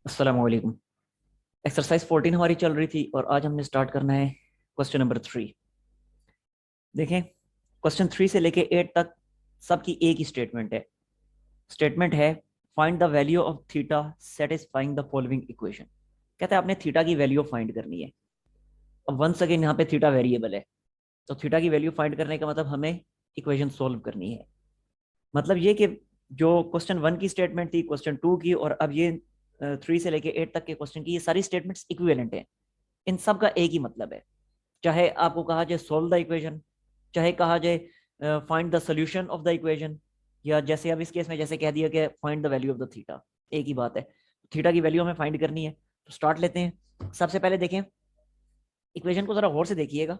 अस्सलाम वालेकुम। एक्सरसाइज 14 हमारी चल रही थी और आज हमने स्टार्ट करना है क्वेश्चन नंबर 3। देखें, क्वेश्चन 3 से लेके 8 तक सबकी एक ही स्टेटमेंट है। स्टेटमेंट है find the value of theta satisfying the following equation. कहता है आपने थीटा की वैल्यू फाइंड करनी है। अब वंस अगेन यहाँ पे थीटा वेरिएबल है, तो थीटा की वैल्यू फाइंड करने का मतलब हमें इक्वेशन सोल्व करनी है। मतलब ये कि जो क्वेश्चन 1 की स्टेटमेंट थी, क्वेश्चन 2 की, और अब ये 3 से लेके 8 तक के क्वेश्चन की, ये सारी स्टेटमेंट्स इक्विवेलेंट हैं। इन सब का एक ही मतलब है। चाहे आपको कहा जाए सोल्व द इक्वेशन, चाहे कहा जाए find the solution of the equation, या जैसे अब इस केस में जैसे कह दिया कि find the value of the theta, एक ही बात है। थीटा की वैल्यू हमें फाइंड करनी है, तो स्टार्ट लेते हैं। सबसे पहले देखें, इक्वेशन को जरा गौर से देखिएगा।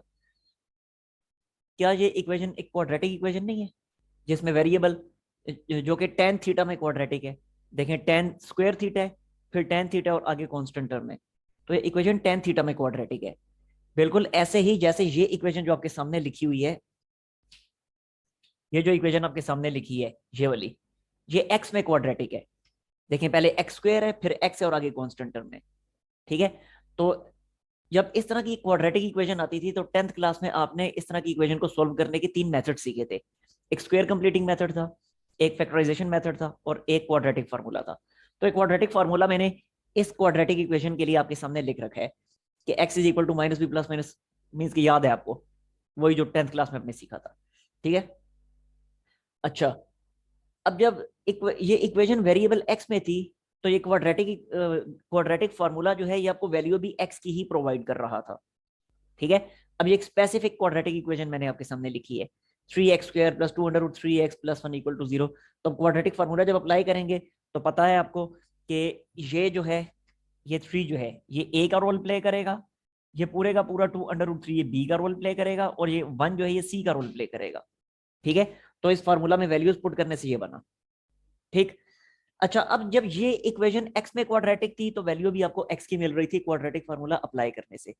क्या ये इक्वेशन एक क्वाड्रेटिक इक्वेशन नहीं है जिसमें वेरिएबल जो कि टेन थीटा में क्वाड्रेटिक है। देखें, टेन स्क्वायर थीटा है, फिर टेन थीटा और आगे कांस्टेंट टर्म है, तो ये इक्वेशन टेन थीटा में क्वाड्रेटिक है। बिल्कुल ऐसे ही जैसे ये इक्वेशन जो आपके सामने लिखी हुई है, ये जो इक्वेशन आपके सामने लिखी है ये वाली, ये एक्स में क्वाड्रेटिक है। देखें, पहले एक्स स्क्वायर है, फिर एक्स है और आगे कांस्टेंट टर्म है। ठीक है, तो जब इस तरह की क्वाड्रेटिक इक्वेशन आती थी तो 10th क्लास में आपने इस तरह की इक्वेशन को सोल्व करने के तीन मेथड सीखे थे। एक स्क्वायर कंप्लीटिंग मेथड था, एक फैक्टराइजेशन मेथड था, और एक क्वाड्रेटिक फार्मूला था। तो एक क्वाड्रेटिक फार्मूला मैंने इस क्वाड्रेटिक इक्वेशन के लिए आपके सामने लिख रखा है कि X is equal to minus B plus minus, means की याद है आपको, वही जो 10th क्लास में आपने सीखा था। ठीक है, अच्छा, अब जब ये इक्वेशन वेरिएबल एक्स में थी, तो ये क्वाड्रेटिक फार्मूला जो है ये आपको वैल्यू भी एक्स की ही प्रोवाइड कर रहा था। ठीक है, अब ये एक स्पेसिफिक क्वाड्रेटिक इक्वेशन मैंने आपके सामने लिखी है, 3x² plus 2√3x plus 1 equal to 0। तो क्वाड्रेटिक फार्मूला जब अप्लाई करेंगे तो पता है आपको कि ये जो है, ये 3 जो है ये ए का रोल प्ले करेगा, ये पूरे का पूरा 2√3 ये बी का रोल प्ले करेगा, और ये 1 जो है ये सी का रोल प्ले करेगा। ठीक है, तो इस फार्मूला में वैल्यूज पुट करने से ये बना। ठीक, अच्छा, अब जब ये इक्वेशन एक्स में क्वाड्रेटिक थी तो वैल्यू भी आपको एक्स की मिल रही थी क्वाड्रेटिक फार्मूला अप्लाई करने से।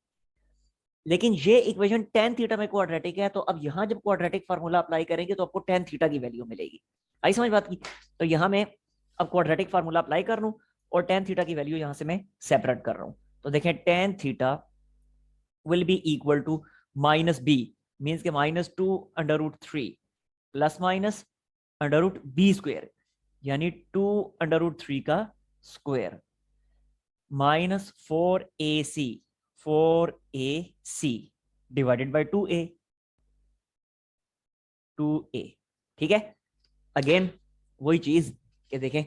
लेकिन ये इक्वेशन टेन थीटा में क्वाड्रेटिक है, तो अब यहां जब क्वाड्रेटिक फार्मूला अप्लाई करेंगे तो आपको टेन थीटा की वैल्यू मिलेगी। आई समझ बात की? तो यहां मैं अब क्वाड्रेटिक फार्मूला अप्लाई कर रहा हूं और टेन थीटा की वैल्यू यहां से मैं सेपरेट कर रहा हूं। तो देखें, tan theta will be equal to minus B, means के -2√3 प्लस माइनस √b², यानी 2√3 का square minus 4ac divided by 2a। ठीक है, अगेन वही चीज कि देखें,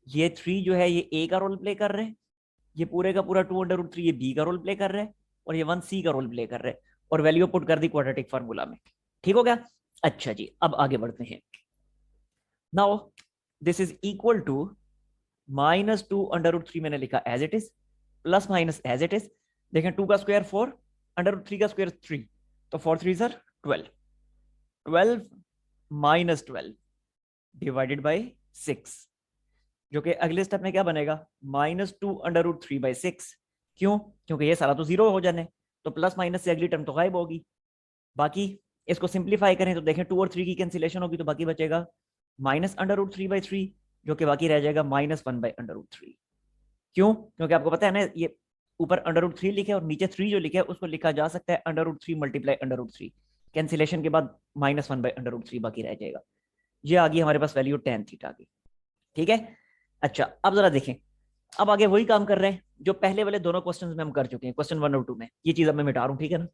ये 3 जो है ये ए का रोल प्ले कर रहे हैं, ये पूरे का पूरा 2√3 ये बी का रोल प्ले कर रहे हैं, और ये 1 सी का रोल प्ले कर रहे हैं, और वैल्यू पुट कर दी क्वाड्रेटिक फार्मूला में। ठीक हो गया? अच्छा जी, अब आगे बढ़ते हैं। Now this is equal to -2√3 मैंने लिखा as it is, plus minus as it is. देखें, 2 का स्क्वायर 4, √3 का स्क्वायर 3, तो 4 3 सर 12, 12 माइनस 12 डिवाइडेड बाई 6, जो कि अगले स्टेप में क्या बनेगा, -2√3/6। क्यों? क्योंकि ये सारा तो जीरो हो जाने, तो प्लस माइनस से अगली टर्म तो गायब होगी। बाकी इसको सिंप्लीफाई करें तो देखें 2 और 3 की कैंसिलेशन होगी, तो बाकी बचेगा -√3/3, जो कि बाकी रह जाएगा -1/√3। क्यों? क्योंकि आपको पता है ना, ये ऊपर √3 लिखे और नीचे 3 जो लिखे है उसको लिखा जा सकता है √3 मल्टीप्लाई √3, कैंसिलेशन के बाद -1/√3 बाकी रह जाएगा। ये आ गई हमारे पास वैल्यू टेन थीटा की। ठीक है, अच्छा, अब जरा देखें, अब आगे वही काम कर रहे हैं जो पहले वाले दोनों क्वेश्चंस में हम कर चुके हैं। क्वेश्चन 1 और 2 में ये चीज अब मैं मिटा रहा हूं, ठीक है ना।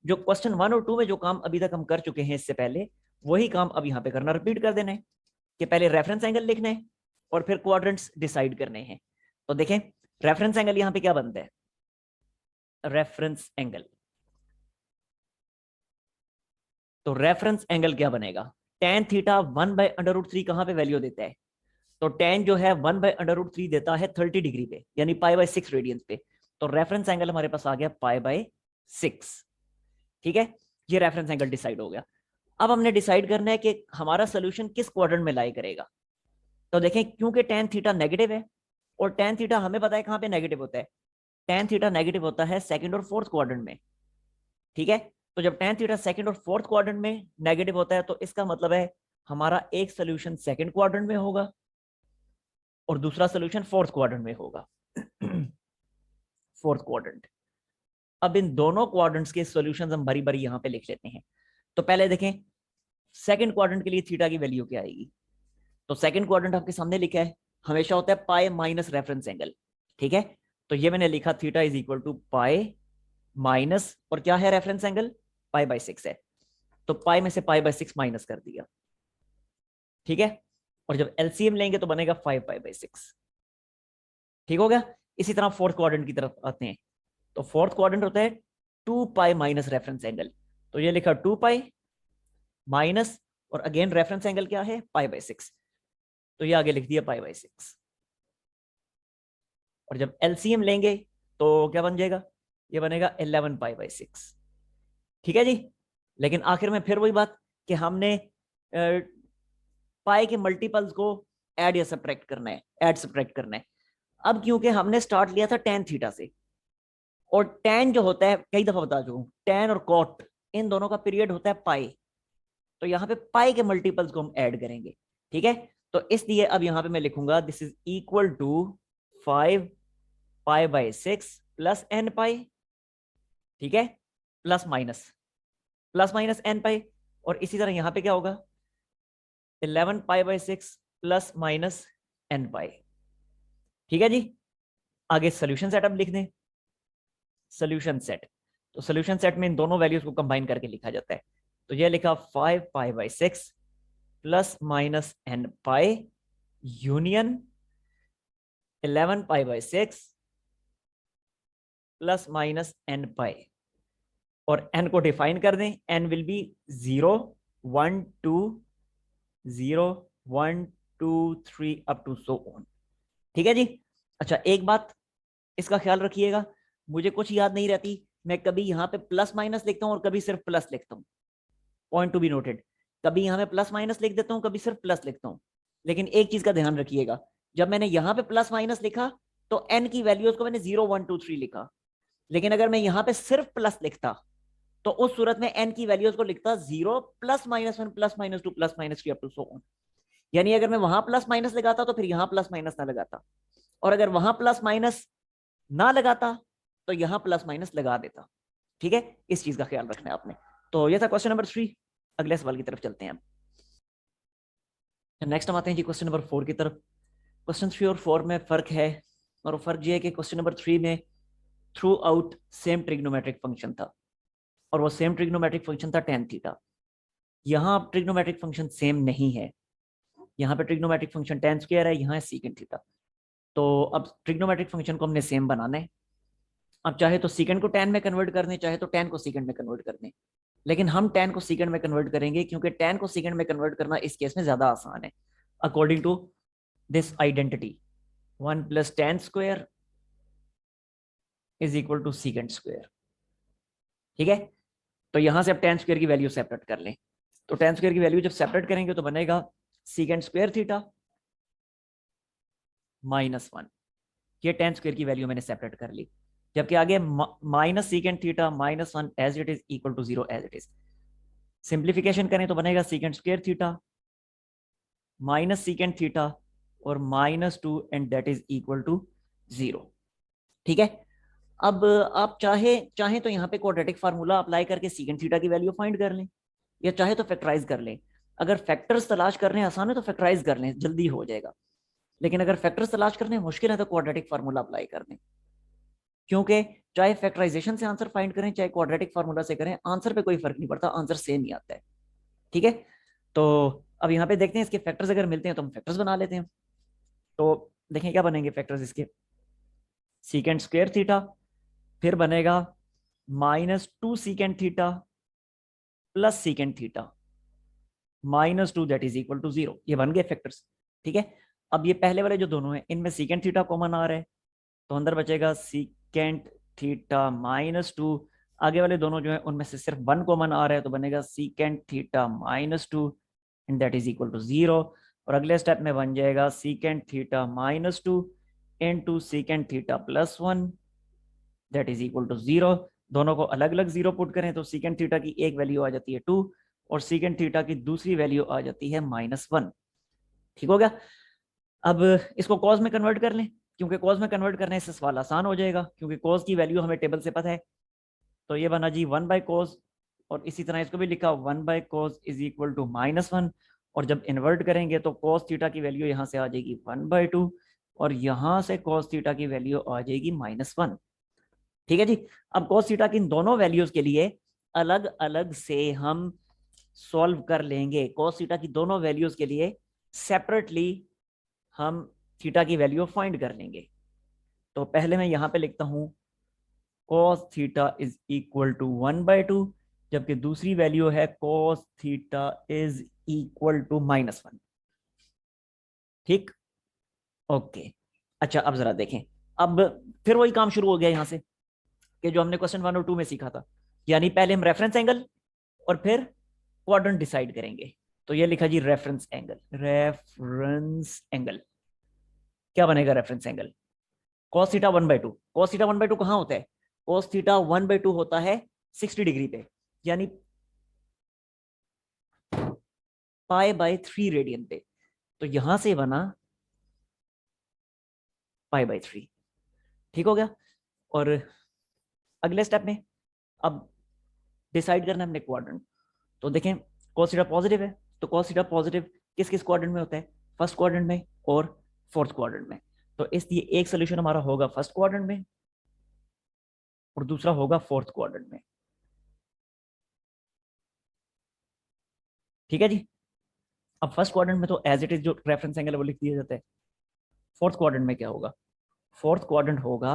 जो क्वेश्चन 1 और 2 में जो काम अभी तक हम कर चुके हैं इससे पहले, वही काम अब यहाँ पे करना, रिपीट कर देना है कि पहले रेफरेंस एंगल लिखना है और फिर क्वाड्रेंट्स डिसाइड करने हैं। तो देखें, रेफरेंस एंगल यहाँ पे क्या बनता है, रेफरेंस एंगल, तो रेफरेंस एंगल क्या बनेगा, टेन थीटा 1/√3 कहां पे वैल्यू देता है, तो टेन जो है 1/√3 देता है 30 डिग्री पे, यानी π/6 रेडियंस पे। तो रेफरेंस एंगल हमारे पास आ गया π/6। ठीक है, ये रेफरेंस एंगल डिसाइड हो गया। अब हमने डिसाइड करना है कि हमारा सोल्यूशन किस क्वाड्रेंट में लाई करेगा। तो देखें, क्योंकि टेन थीटा नेगेटिव है, और टेन थीटा हमें पता है कहां पे नेगेटिव होता है, टेन थीटा नेगेटिव होता है सेकंड और फोर्थ क्वाड्रेंट में। ठीक है, तो जब टेन थीटा सेकंड और फोर्थ क्वाड्रेंट में नेगेटिव होता है तो इसका मतलब है हमारा एक सोल्यूशन सेकंड क्वाड्रेंट में होगा, और दूसरा सोल्यूशन फोर्थ क्वाड्रेंट में होगा। Fourth quadrant. अब इन दोनों क्वाड्रेंट्स के सॉल्यूशंस हम बारी बारी यहां पे लिख लेते हैं। तो पहले देखें सेकंड क्वाड्रेंट के लिए थीटा की वैल्यू क्या आएगी। तो सेकंड क्वाड्रेंट आपके सामने लिखा है, हमेशा होता है पाई माइनस रेफरेंस एंगल। ठीक है, तो ये मैंने लिखा theta is equal to pi minus, और क्या है रेफरेंस एंगल, पाई बाय 6 है, तो पाई में से पाई बाय 6 माइनस कर दिया। ठीक है, और जब एलसीएम लेंगे तो बनेगा 5 पाई बाय 6। ठीक हो गया। इसी तरह फोर्थ क्वाड्रेंट की तरफ आते हैं। तो फोर्थ क्वाड्रेंट होता है 2 पाई माइनस रेफरेंस एंगल, तो ये लिखा 2 पाई माइनस, और अगेन रेफरेंस एंगल क्या है, पाई बाय 6, तो ये आगे लिख दिया पाई बाय 6। और जब एलसीएम लेंगे तो क्या बन जाएगा, ये बनेगा 11 पाई बाय 6। ठीक है जी। लेकिन आखिर में फिर वही बात कि हमने पाई के मल्टीपल्स को ऐड या सब्ट्रैक्ट करना है, ऐड सब्ट्रैक्ट करना है। अब क्योंकि हमने स्टार्ट लिया था tan थीटा से, और tan जो होता है, कई दफा बता चुका हूं, tan और cot इन दोनों का पीरियड होता है पाई, तो यहाँ पे पाई के मल्टीपल्स को हम ऐड करेंगे। ठीक है, तो इसलिए अब यहाँ पे मैं लिखूंगा this is equal to 5 pi by 6 plus n pi. ठीक है, प्लस माइनस n पाई, और इसी तरह यहाँ पे क्या होगा 11 pi by 6 plus minus n pi. ठीक है जी। आगे सोल्यूशन सेट अब लिख दें। सोल्यूशन सेट, तो सोल्यूशन सेट में इन दोनों वैल्यूज को कंबाइन करके लिखा जाता है। तो ये लिखा 5 pi by 6 plus minus n pi union 11 pi by 6 plus minus n pi, और n को डिफाइन कर दें, n will be 0 1 2 0 1 2 3 up to so on. ठीक है जी। अच्छा एक बात इसका ख्याल रखिएगा, मुझे कुछ याद नहीं रहती, मैं कभी यहाँ पे प्लस माइनस लिखता हूँ और कभी सिर्फ प्लस लिखता हूँ, पॉइंट टू बी नोटेड। कभी यहाँ पे प्लस माइनस लिख देता हूँ, कभी सिर्फ प्लस लिखता हूँ। लेकिन एक चीज का ध्यान रखिएगा, जब मैंने यहाँ पे प्लस माइनस लिखा तो n की वैल्यूज को मैंने 0 1 2 3 लिखा, लेकिन अगर मैं यहाँ पे सिर्फ प्लस लिखता तो उस सूरत में n की वैल्यूज को लिखता 0 plus minus 1 plus minus 2 plus minus 3 up to so on. यानी अगर मैं वहां प्लस माइनस लगाता तो फिर यहाँ प्लस माइनस ना लगाता, और अगर वहां प्लस माइनस ना लगाता तो यहां प्लस माइनस लगा देता। ठीक है, इस चीज का ख्याल रखना है आपने। तो यह था क्वेश्चन नंबर 3। अगले सवाल की तरफ चलते हैं। नेक्स्ट हम आते हैं जी क्वेश्चन नंबर 4 की तरफ। क्वेश्चन 3 और 4 में फर्क है, और फर्क ये है कि क्वेश्चन नंबर 3 में through out same trigonometric function था, और वो सेम ट्रिग्नोमेट्रिक फंक्शन था tan थीटा। यहाँ ट्रिग्नोमेट्रिक फंक्शन सेम नहीं है, यहाँ पे ट्रिग्नोमेट्रिक फंक्शन tan स्क्वायर है, यहाँ है सीकेंट थीटा। तो अब ट्रिग्नोमेट्रिक फंक्शन को हमने सेम बनाना है। अब चाहे तो सीकेंड को tan में कन्वर्ट कर दें, चाहे तो tan को सीकेंड में कन्वर्ट कर दें, लेकिन हम tan को सीकेंड में कन्वर्ट करेंगे क्योंकि tan को सीकेंड में कन्वर्ट करना इस केस में ज्यादा आसान है। According to this identity 1 plus tan square is equal to secant square. ठीक है, तो यहां से अब tan स्क्वायर की वैल्यू सेपरेट कर लें। तो tan स्क्वायर की वैल्यू जब सेपरेट करेंगे तो बनेगा सीकेंड स्क्वायर थीटा -1। ये tan स्क्वायर की वैल्यू मैंने सेपरेट कर ली, जबकि आगे minus secant theta -1 as it is equal to 0 as it is. Simplification करें तो बनेगा secant square theta minus secant theta और -2 and that is equal to 0। ठीक है, अब आप चाहे तो यहाँ पे क्वाड्रेटिक फार्मूला अप्लाई करके सीकेंड थीटा की वैल्यू फाइंड कर लें, या चाहे तो फैक्टराइज कर लें। अगर फैक्टर्स तलाश करने आसान है तो फैक्टराइज कर लें, जल्दी हो जाएगा। लेकिन अगर फैक्टर्स तलाश करने मुश्किल है तो क्वाड्रेटिक फार्मूला अप्लाई कर दें, क्योंकि चाहे फैक्टराइजेशन से आंसर फाइंड करें चाहे क्वाड्रेटिक फार्मूला से करें, आंसर पे कोई फर्क नहीं पड़ता, आंसर सेम ही आता है। ठीक है, तो अब यहाँ पे देखते हैं इसके फैक्टर्स अगर मिलते हैं तो हम फैक्टर्स बना लेते हैं। तो देखें क्या बनेंगे फैक्टर्स इसके, सीकेंड स्क्वायर थीटा, फिर बनेगा -2 secant theta plus secant theta -2 that is equal to 0। ये बन गए फैक्टर्स। ठीक है, अब ये पहले वाले जो दोनों हैं इनमें सीकेंड थीटा कॉमन आ रहा है, तो अंदर बचेगा सीकेंड थीटा -2। आगे वाले दोनों जो है उनमें से सिर्फ 1 कॉमन आ रहा है, तो बनेगा secant theta -2 and that is equal to 0। और अगले स्टेप में बन जाएगा secant theta -2 into secant theta +1 that is equal to 0। दोनों को अलग अलग 0 पुट करें तो सीकेंड थीटा की एक वैल्यू आ जाती है 2 और सीकेंड थीटा की दूसरी वैल्यू आ जाती है -1। ठीक हो गया। अब इसको कॉज में कन्वर्ट कर लें, क्योंकि कॉज में कन्वर्ट करने से सवाल आसान हो जाएगा, क्योंकि कॉज की वैल्यू हमें टेबल से पता है। तो ये बना जी 1/cos, और इसी तरह इसको भी लिखा 1/cos इज इक्वल टू -1। और जब इन्वर्ट करेंगे तो cos थीटा की वैल्यू यहाँ से आ जाएगी 1/2, और यहाँ से cos थीटा की वैल्यू आ जाएगी -1। ठीक है जी। अब cos थीटा की इन दोनों वैल्यूज के लिए अलग अलग से हम सॉल्व कर लेंगे। cos थीटा की दोनों वैल्यूज के लिए सेपरेटली हम थीटा की वैल्यू फाइंड कर लेंगे। तो पहले मैं यहाँ पे लिखता हूँ cos theta is equal to 1/2, जबकि दूसरी वैल्यू है cos theta is equal to -1। ठीक, ओके। अच्छा, अब जरा देखें। अब फिर वही काम शुरू हो गया यहाँ से, कि जो हमने क्वेश्चन 1 और 2 में सीखा था, यानी पहले हम रेफरेंस एंगल और फिर क्वाड्रेंट डिसाइड करेंगे। तो ये लिखा जी रेफरेंस एंगल। रेफरेंस एंगल क्या बनेगा? Reference angle cos theta 1/2। cos theta 1/2 कहाँ होता है? cos थीटा 1/2 होता है 60 डिग्री पे, यानी π/3 रेडियन पे। तो यहां से बना π/3। ठीक हो गया। और अगले स्टेप में अब डिसाइड करना है हमने क्वाड्रेंट। तो देखें, cos थीटा पॉजिटिव है, तो cos थीटा पॉजिटिव किस किस क्वाड्रेंट में होता है? फर्स्ट क्वाड्रेंट में और फोर्थ क्वाड्रेंट में। तो इसलिए एक सोल्यूशन हमारा होगा फर्स्ट क्वाड्रेंट में और दूसरा होगा फोर्थ क्वाड्रेंट में। ठीक है जी। अब फर्स्ट क्वाड्रेंट में तो एज इट इज जो रेफरेंस एंगल है वो लिख दिया जाता है। फोर्थ क्वाड्रेंट में क्या होगा? फोर्थ क्वाड्रेंट होगा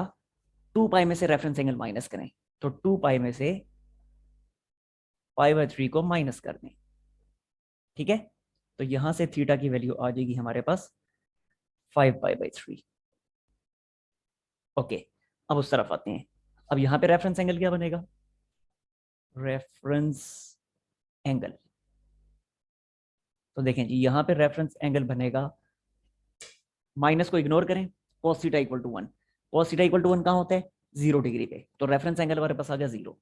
2 पाई में से रेफरेंस एंगल माइनस करें, तो 2 पाई में से π/3 को माइनस कर दें। ठीक है। तो यहां से थीटा की वैल्यू आ जाएगी हमारे पास 5π/3। ओके, अब उस तरफ आते हैं। अब यहां पे रेफरेंस एंगल क्या बनेगा? रेफरेंस एंगल, तो देखें जी यहां पे रेफरेंस एंगल बनेगा, माइनस को इग्नोर करें, cos theta equal to 1। cos theta equal to 1 कहाँ होता है? 0 डिग्री पे। तो रेफरेंस एंगल हमारे पास आ गया 0।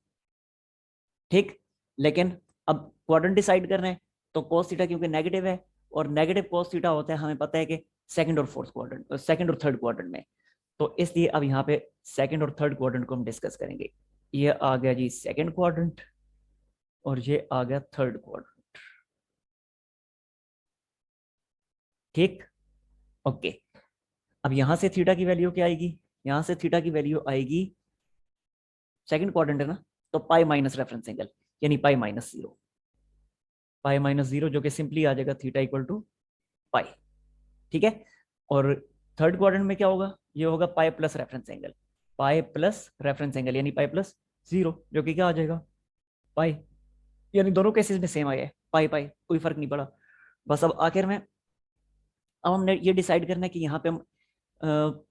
ठीक, लेकिन अब क्वाड्रेंट डिसाइड करना है, तो cos थीटा क्योंकि नेगेटिव है, और नेगेटिव cos थीटा होता है, हमें पता है कि सेकंड और फोर्थ क्वाड्रेंट, सेकंड और थर्ड क्वाड्रेंट में। तो इसलिए अब यहाँ पे सेकंड और थर्ड क्वाड्रेंट को हम डिस्कस करेंगे। ये आ गया जी सेकंड क्वाड्रेंट, और ये आ गया थर्ड क्वाड्रेंट। ठीक, ओके। अब यहां से थीटा की वैल्यू क्या आएगी? यहां से थीटा की वैल्यू आएगी, सेकंड क्वाड्रेंट है ना, तो पाई माइनस रेफरेंस एंगल, यानी π-0। π-0 जो कि सिंपली आ जाएगा थीटा इक्वल टू पाई। ठीक है। और थर्ड क्वाड्रेंट में क्या होगा? ये होगा pi plus reference angle. Pi plus reference angle यानी π+0, जो कि क्या आ जाएगा? पाई। यानी दोनों केसेस में सेम आया है, पाई पाई, कोई फर्क नहीं पड़ा। बस अब आखिर में अब हमने ये डिसाइड करना है कि यहाँ पे हम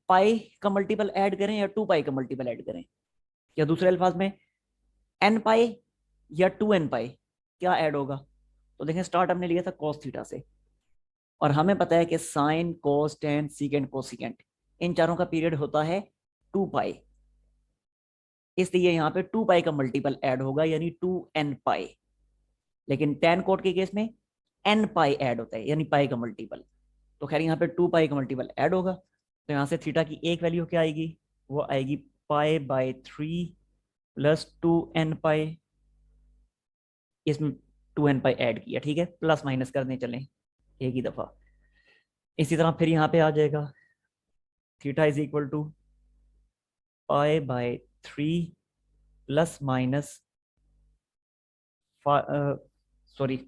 पाई का मल्टीपल ऐड करें या 2 पाई का मल्टीपल ऐड करें, या दूसरे अल्फाज में n पाई या 2n पाई क्या ऐड होगा। तो देखें, स्टार्ट हमने लिया था cos थीटा से, और हमें पता है कि sine cos tan secant cosecant इन चारों का पीरियड होता है 2 पाई। इसलिए यहाँ पे 2 पाई का मल्टीपल ऐड होगा, यानी 2n पाई। लेकिन टेन कोट के केस में n पाई ऐड होता है, यानी पाई का मल्टीपल। तो खैर यहाँ पे 2 पाई का मल्टीपल ऐड होगा, तो यहाँ से थीटा की एक वैल्यू क्या आएगी? वो आएगी π/3 प्लस 2n पाई। इसमें 2n पाई ऐड किया, ठीक है, प्लस माइनस करने चले एक ही दफा। इसी तरह फिर यहाँ पे आ जाएगा theta is equal to π/3 plus minus, sorry,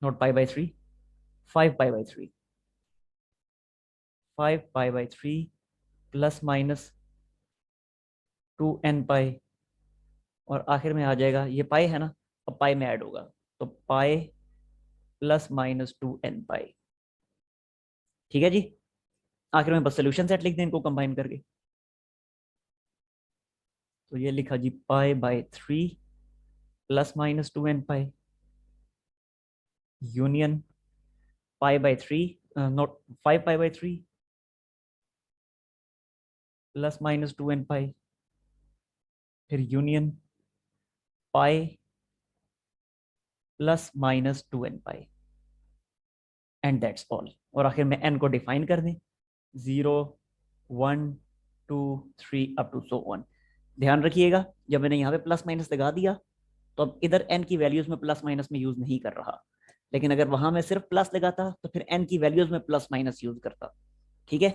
not π/3, 5π/3, 5π/3 plus minus 2n pi, और आखिर में आ जाएगा, ये पाई है ना, अब पाई में ऐड होगा, तो पाई प्लस माइनस 2n पाई। ठीक है जी। आखिर में बस सोल्यूशन सेट लिख दें इनको कंबाइन करके। तो ये लिखा जी π/3 plus minus 2n pi union π/3, not 5π/3 plus minus 2n pi, फिर union pi plus minus 2n pi, and that's all. और आखिर में n को डिफाइन कर दें, 0 1 2 3 अप टू सो ऑन। ध्यान रखिएगा जब मैंने यहाँ पे प्लस माइनस लगा दिया तो अब इधर n की वैल्यूज में प्लस माइनस में यूज नहीं कर रहा, लेकिन अगर वहां में सिर्फ प्लस लगाता तो फिर n की वैल्यूज में प्लस माइनस यूज करता। ठीक है,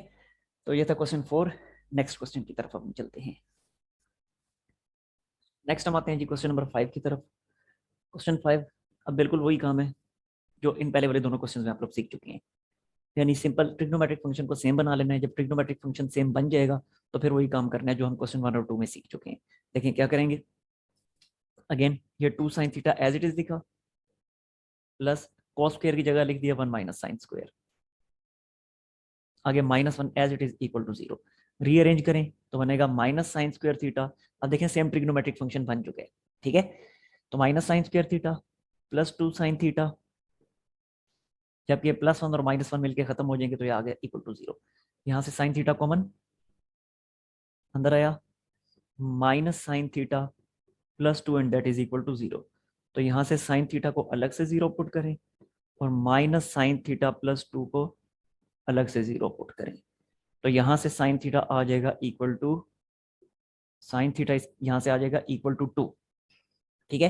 तो ये था क्वेश्चन 4। नेक्स्ट क्वेश्चन की तरफ हम चलते हैं। नेक्स्ट हम आते हैं जी क्वेश्चन नंबर 5 की तरफ। क्वेश्चन 5 अब बिल्कुल वही काम है जो इन पहले वाले दोनों क्वेश्चन में आप लोग सीख चुके हैं, यानी सिंपल ट्रिग्नोमेट्रिक फंक्शन को सेम बना लेना है। जब ट्रिग्नोमेट्रिक फंक्शन सेम बन जाएगा तो फिर वही काम करना है जो हम क्वेश्चन 1 और 2 में सीख चुके हैं। देखिए क्या करेंगे। अगेन ये 2 sine theta as it is लिखा, प्लस कॉस स्क्वायर की जगह लिख दिया 1 माइनस साइन स्क्वायर, आगे -1 as it is equal to 0। Rearrange करें तो बनेगा माइनस साइन स्क्वायर थीटा। अब देखें सेम ट्रिग्नोमेट्रिक फंक्शन बन चुके हैं। ठीक है, तो minus sine square theta plus 2 sine theta, जब ये +1 और -1 मिलके खत्म हो जाएंगे तो ये आ गया इक्वल टू 0। यहाँ से साइन थीटा कॉमन अंदर आया, minus sine theta plus 2 and that is equal to 0। तो यहाँ से साइन थीटा को अलग से 0 पुट करें और माइनस साइन थीटा प्लस 2 को अलग से 0 पुट करें, तो यहाँ से साइन थीटा आ जाएगा इक्वल टू, साइन थीटा यहाँ से आ जाएगा इक्वल टू 2। ठीक है,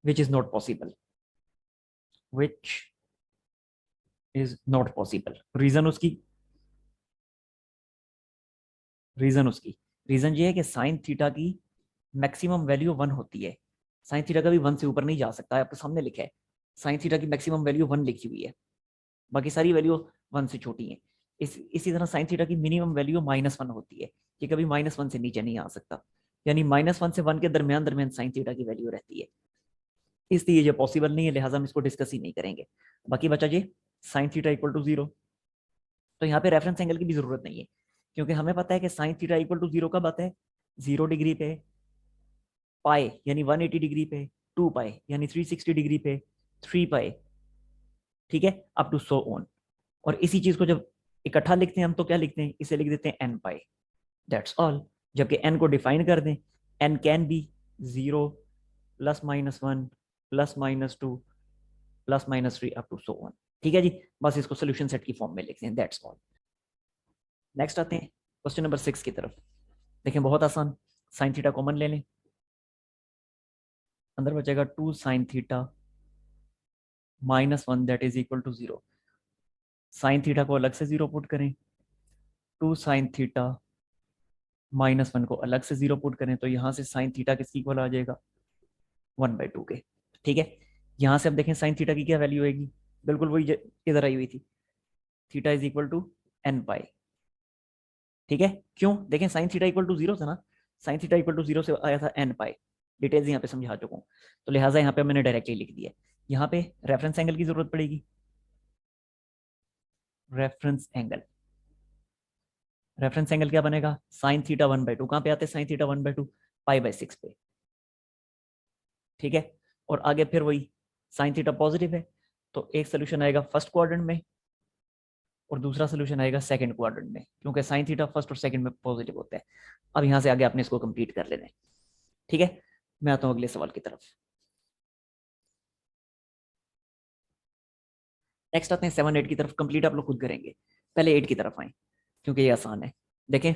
which is not possible, which is not possible. Reason ये है कि साइन थीटा की मैक्सिमम वैल्यू 1 होती है। साइन थीटा का भी 1 से ऊपर नहीं जा सकता है, आपके सामने लिखा है साइन थीटा की मैक्सिमम वैल्यू 1 लिखी हुई है, बाकी सारी वैल्यू 1 से छोटी है। इसी तरह साइन थीटा की मिनिमम वैल्यू -1 होती है, ये कभी -1 से नीचे नहीं आ सकता, यानी -1 से 1 के दरमियान दरमियान साइन थीटा की वैल्यू रहती है। इसलिए ये पॉसिबल नहीं है, लिहाजा हम इसको डिस्कस ही नहीं करेंगे। बाकी बचा जी साइन थीटा इक्वल टू 0। तो यहाँ पे रेफरेंस एंगल की भी जरूरत नहीं है, क्योंकि हमें पता है कि साइन थीटा इक्वल टू 0 कब आता है, 0 डिग्री पे, पाई यानी 180 डिग्री पे, 2 पाई यानी 360 डिग्री पे, 3 पाई। ठीक है, अप टू सो ऑन। और इसी चीज को जब इकट्ठा लिखते हैं हम तो क्या लिखते हैं, इसे लिख देते हैं एन पाई, दैट्स ऑल। जबकि एन को डिफाइन कर दें, n can be 0 +-1 +-2 +-3 up to so on. ठीक है जी, बस इसको सोल्यूशन सेट की फॉर्म में लिखते हैं, दैट्स ऑल। नेक्स्ट आते हैं क्वेश्चन नंबर 6 की तरफ। देखें बहुत आसान, साइन थीटा कॉमन ले लें, अंदर बचेगा 2 sine theta -1 that is equal to 0। Sine theta को अलग से 0 पुट करें, 2 साइन थीटा -1 को अलग से 0 पुट करें, तो यहाँ से साइन थीटा किसकी इक्वल आ जाएगा, 1/2 के। ठीक है, यहाँ से अब देखें साइन थीटा की क्या वैल्यू आएगी, बिल्कुल वही इधर आई हुई थी, theta is equal to N pi. ठीक है, क्यों, देखें साइन थीटा इक्वल टू 0 था ना, साइन थीटा इक्वल टू 0 से आया था एन पाई। डिटेल्स यहाँ पे समझा चुका हूँ, तो लिहाजा यहाँ पे मैंने डायरेक्टली लिख दिया। यहाँ पे रेफरेंस एंगल की जरूरत पड़ेगी, रेफरेंस एंगल, रेफरेंस एंगल क्या बनेगा, साइन थीटा 1/2, कहाँ पे आते हैं साइन थीटा 1/2, पाई/6 पे। ठीक है, और आगे फिर वही साइन थीटा पॉजिटिव है तो एक सोल्यूशन आएगा फर्स्ट क्वाड्रेंट में और दूसरा सोल्यूशन आएगा सेकंड क्वाड्रेंट में, क्योंकि साइन थीटा फर्स्ट और सेकंड में पॉजिटिव होता है। अब यहाँ से आगे आपने इसको कंप्लीट कर लेना है। ठीक है, मैं आता हूँ अगले सवाल की तरफ। नेक्स्ट आते हैं 7 8 की तरफ, कंप्लीट आप लोग खुद करेंगे, पहले 8 की तरफ आए क्योंकि ये आसान है। देखें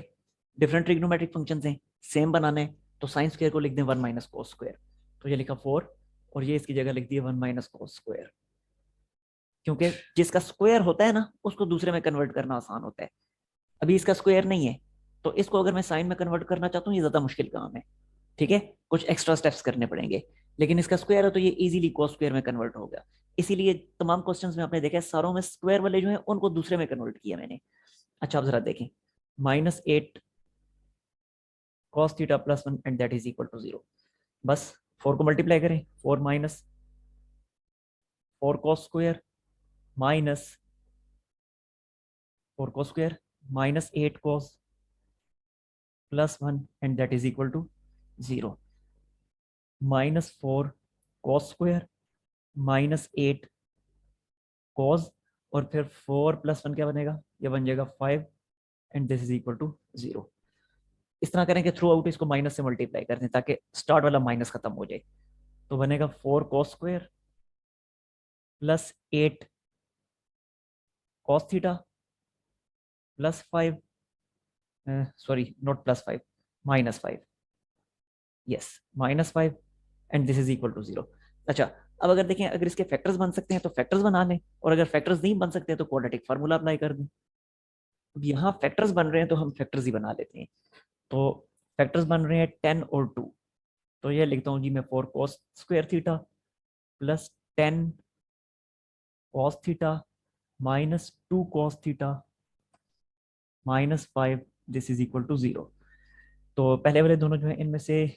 डिफरेंट ट्रिग्नोमेट्रिक फंक्शन हैं, सेम बनाना है तो साइन स्क्वायर को लिख दें 1 माइनस कॉस स्क्वायर, तो ये लिखा 4 और ये इसकी जगह लिख दिया 1 माइनस कॉस स्क्वायर, क्योंकि जिसका स्क्वायर होता है ना उसको दूसरे में कन्वर्ट करना आसान होता है। अभी इसका स्क्वायर नहीं है तो इसको अगर मैं साइन में कन्वर्ट करना चाहता हूँ ये ज्यादा मुश्किल काम है। ठीक है, कुछ एक्स्ट्रा स्टेप्स करने पड़ेंगे, लेकिन इसका स्क्वायर है तो ये इजीली कॉस स्क्वायर में कन्वर्ट हो गया। इसीलिए तमाम क्वेश्चंस में आपने देखा है सारों में स्क्वायर वाले जो है उनको दूसरे में कन्वर्ट किया मैंने। अच्छा आप जरा देखें, -8 cos theta +1 and that is equal to 0। बस 4 को मल्टीप्लाई करें, 4 minus 4 cos square minus 4 cos square -8 cos +1 and that is equal to 0, -4 cos square -8 cos और फिर 4 + 1 क्या बनेगा, ये बन जाएगा 5 and this is equal to 0। इस तरह करें कि थ्रू आउट इसको माइनस से मल्टीप्लाई कर दें ताकि स्टार्ट वाला माइनस खत्म हो जाए, तो बनेगा 4 cos square +8 cos theta +5, sorry not +5, -5, yes -5 and this is equal to 0। अच्छा, अब अगर देखें अगर इसके फैक्टर्स बन सकते हैं तो फैक्टर्स बना लें, और अगर फैक्टर्स नहीं बन सकते हैं तो क्वाड्रेटिक फार्मूला अप्लाई कर दें। अब यहाँ फैक्टर्स बन रहे हैं तो हम फैक्टर्स ही बना लेते हैं। तो फैक्टर्स बन रहे हैं 10 और 2, तो ये लिखता हूँ जी मैं 4 cos square theta plus 10 cos theta minus 2 cos theta -5, this is equal to 0। तो पहले वाले दोनों जो है इनमें से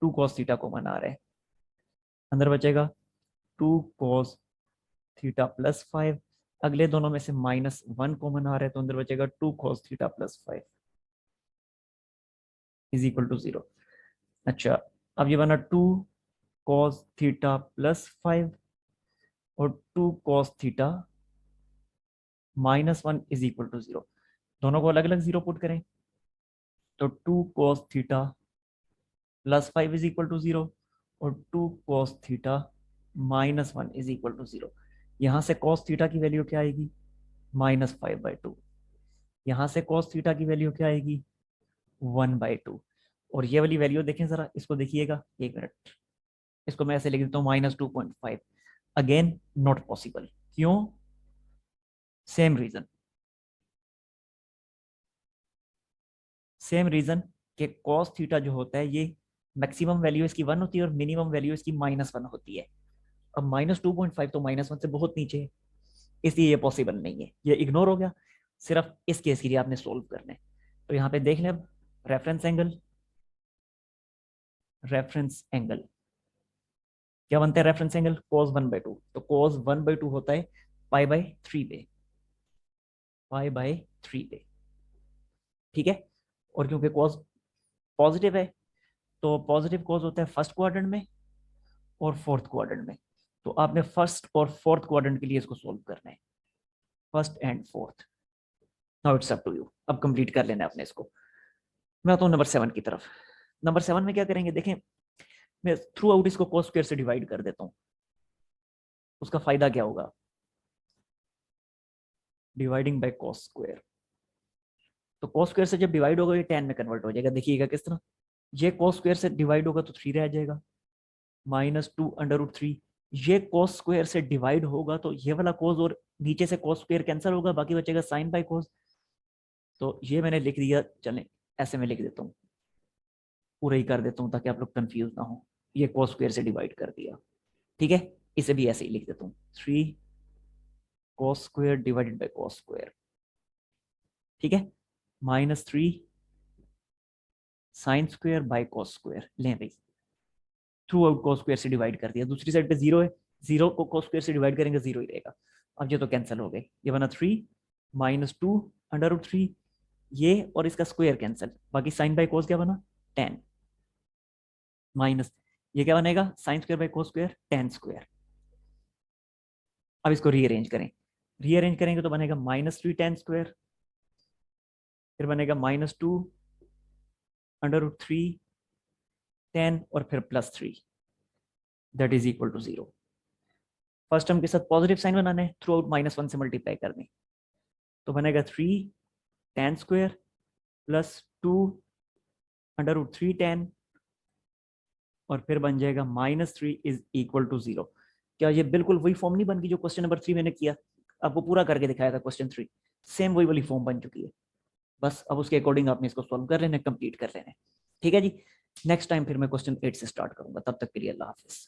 2 cos थीटा को मना रहे हैं, अंदर बचेगा 2 cos थीटा +5, अगले दोनों में से -1 कॉमन आ रहा है तो अंदर बचेगा 2 cos theta +5 is equal to 0। अच्छा, अब ये बना 2 cos थीटा +5 और 2 cos theta -1 is equal to 0। दोनों को अलग अलग 0 पुट करें तो 2 cos theta +5 is equal to 0 और 2 cos theta -1 is equal to 0। यहाँ से cos थीटा की वैल्यू क्या आएगी? -5/2। यहाँ से cos थीटा की वैल्यू क्या आएगी? 1/2। और ये वाली वैल्यू देखें जरा, इसको देखिएगा, एक मिनट, इसको मैं ऐसे लिख देता हूँ -2.5। अगेन नॉट पॉसिबल, क्यों? सेम रीजन, सेम रीजन कि cos थीटा जो होता है ये मैक्सिमम वैल्यू इसकी 1 होती है और मिनिमम वैल्यू इसकी -1 होती है। अब -2.5 तो -1 से बहुत नीचे है, इसलिए ये पॉसिबल नहीं है, ये इग्नोर हो गया। सिर्फ इस केस के लिए आपने सोल्व करना है। तो यहाँ पे देख लें अब, रेफरेंस एंगल, रेफरेंस एंगल क्या बनता है? रेफरेंस एंगल cos 1/2, तो cos 1/2 होता है π/3 पे, π/3 पे, ठीक है। और क्योंकि cos पॉजिटिव है तो पॉजिटिव cos होता है फर्स्ट क्वाड्रेंट में और फोर्थ क्वाड्रेंट में। तो आपने फर्स्ट और फोर्थ क्वाड्रेंट के लिए इसको सोल्व करना है, first and fourth. Now it's up to you, अब कंप्लीट कर लेना है अपने इसको। मैं आता हूँ नंबर 7 की तरफ। नंबर 7 में क्या करेंगे देखें, मैं थ्रू आउट इसको cos स्क्वायर से डिवाइड कर देता हूँ। उसका फायदा क्या होगा? डिवाइडिंग बाय cos स्क्वायर, तो cos स्क्वायर से जब डिवाइड होगा ये tan में कन्वर्ट हो जाएगा। देखिएगा किस तरह, ये cos स्क्वायर से डिवाइड होगा तो 3 रह जाएगा, -2/√3। ये cos स्क्वायर से डिवाइड होगा तो ये वाला cos और नीचे से cos स्क्वायर कैंसिल होगा, बाकी बचेगा sin बाय cos। तो ये मैंने लिख दिया, चलें ऐसे में लिख देता हूँ, पूरा ही कर देता हूँ ताकि आप लोग कंफ्यूज ना हो। ये cos स्क्वायर से डिवाइड कर दिया, ठीक है। इसे भी ऐसे ही लिख देता हूँ, 3 cos square divided by cos square, ठीक है, -3 sin square by cos square. लें भाई, थ्रू आउट cos स्क्वायर से डिवाइड कर दिया, दूसरी साइड पे 0 है, 0 को cos स्क्वायर से डिवाइड करेंगे 0 ही रहेगा। अब ये तो कैंसिल हो गए, ये बना 3 -2/√3, ये और इसका स्क्वायर कैंसिल, बाकी साइन बाय cos क्या बना? tan, माइनस ये क्या बनेगा? Sine square by cos square, tan square. अब इसको रीअरेंज करें, रीअरेंज करेंगे तो बनेगा -3 tan स्क्वायर, फिर बनेगा -2/√3 tan और फिर +3, that is equal to 0। First term के साथ पॉजिटिव साइन बनाना है, थ्रू आउट -1 से मल्टीप्लाई करने, तो बनेगा 3 tan स्क्वायर +2/√3 tan और फिर बन जाएगा -3 इज इक्वल टू 0। क्या ये बिल्कुल वही फॉर्म नहीं बन गई जो क्वेश्चन नंबर 3 मैंने किया, आपको पूरा करके दिखाया था क्वेश्चन 3, सेम वही वाली फॉर्म बन चुकी है। बस अब उसके अकॉर्डिंग आपने इसको सॉल्व कर लेना, कंप्लीट कर लेना है, ठीक है जी। नेक्स्ट टाइम फिर मैं क्वेश्चन 8 से स्टार्ट करूंगा, तब तक के लिए अल्लाह हाफिज।